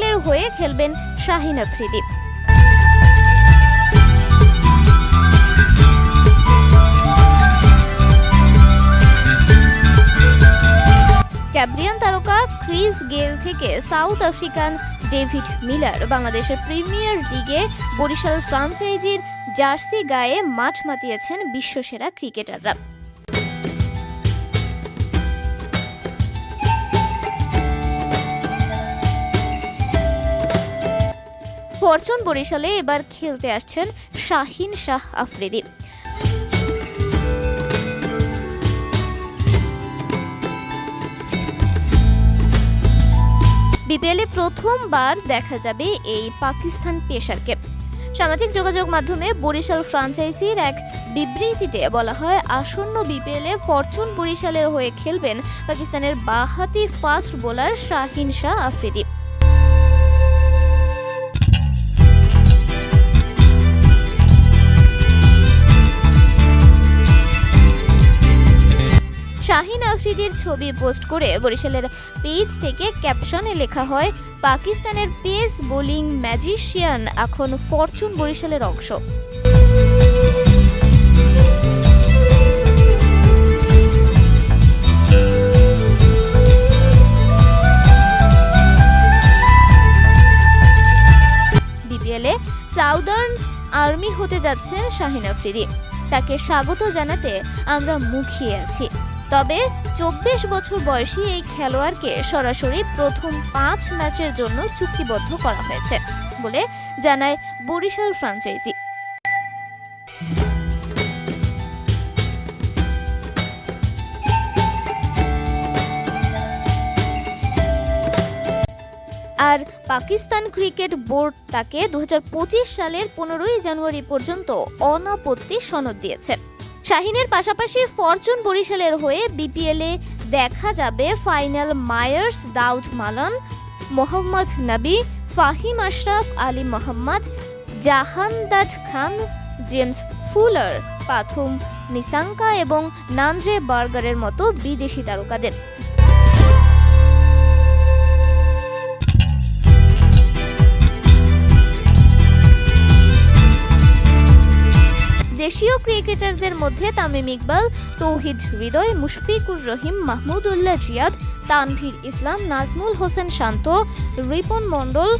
বরিশালের হয়ে খেলবেন শাহিন আফ্রিদি। ক্যাব্রিয়ান তারকা ক্রিস গেল থেকে সাউথ আফ্রিকান ডেভিড মিলার বাংলাদেশের প্রিমিয়ার লিগে বরিশাল ফ্রাঞ্চাইজির জার্সি গায়ে মাঠ মাতিয়েছেন বিশ্বসেরা ক্রিকেটাররা। ফরচুন বরিশালে এবার খেলতে আসছেন শাহিন শাহ আফ্রিদি। বিপিএলে প্রথমবার দেখা যাবে এই পাকিস্তান পেসারকে। সামাজিক যোগাযোগ মাধ্যমে বরিশাল ফ্রাঞ্চাইজির এক বিবৃতিতে বলা হয়, আসন্ন বিপিএলে ফরচুন বরিশালের হয়ে খেলবেন পাকিস্তানের বাঁহাতি ফাস্ট বোলার শাহিন শাহ আফ্রিদি। শাহিন আফ্রিদির ছবি পোস্ট করে বরিশালের পেজ থেকে ক্যাপশনে লেখা হয়, পাকিস্তানের পেস বোলিং ম্যাজিশিয়ান এখন ফরচুন বরিশালের অংশ। বিপিএলে সাউদার্ন আর্মি হতে যাচ্ছেন শাহিন আফ্রিদি। তাকে স্বাগত জানাতে আমরা মুখিয়ে আছি। তবে 24 বছর বয়সী এই খেলোয়াড়কে সরাসরি প্রথম 5 ম্যাচের জন্য চুক্তিবদ্ধ করা হয়েছে বলে জানায় বরিশাল ফ্রাঞ্চাইজি। আর পাকিস্তান ক্রিকেট বোর্ড তাকে 2025 সালের 15 জানুয়ারি পর্যন্ত অনাপত্তি সনদ দিয়েছে। শাহিনের পাশাপাশি ফরচুন বরিশালের হয়ে বিপিএলে দেখা যাবে ফাইনাল মায়ার্স, দাউদ মালান, মোহাম্মদ নবী, ফাহিম আশরাফ, আলী মোহাম্মদ, জাহানদাদ খান, জেমস ফুলার, পাথুম নিসাঙ্কা এবং নানজে বার্গারের মতো বিদেশি তারকাদের। দেশীয় ক্রিকেটারদের মধ্যে তামিম ইকবাল, তৌহিদ হৃদয়, মুশফিকুর রহিম, মাহমুদুল্লাহ রিয়াদ, তানভীর ইসলাম, নাজমুল হোসেন শান্ত, রিপন মণ্ডল,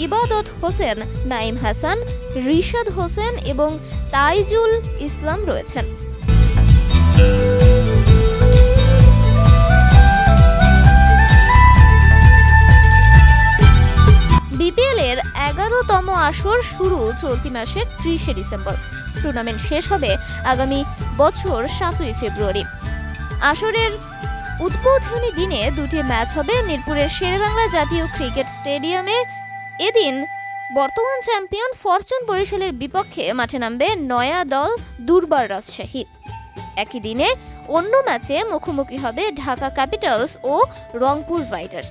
ইবাদত হোসেন, নাইম হাসান, রিশাদ হোসেন এবং তাইজুল ইসলাম রয়েছেন। বিপিএল এর 11তম আসর শুরু চলতি মাসের 30 ডিসেম্বর। টুর্নামেন্ট শেষ হবে আগামী বছর 7 ফেব্রুয়ারি। আসরের উদ্বোধনী দিনে 2টি ম্যাচ হবে মিরপুরের শেরেবাংলা জাতীয় ক্রিকেট স্টেডিয়ামে। এদিন বর্তমান চ্যাম্পিয়ন ফরচুন বরিশালের বিপক্ষে মাঠে নামবে নয়া দল দুর্বার রাজশাহী। একই দিনে অন্য ম্যাচে মুখোমুখি হবে ঢাকা ক্যাপিটালস ও রংপুর রাইডার্স।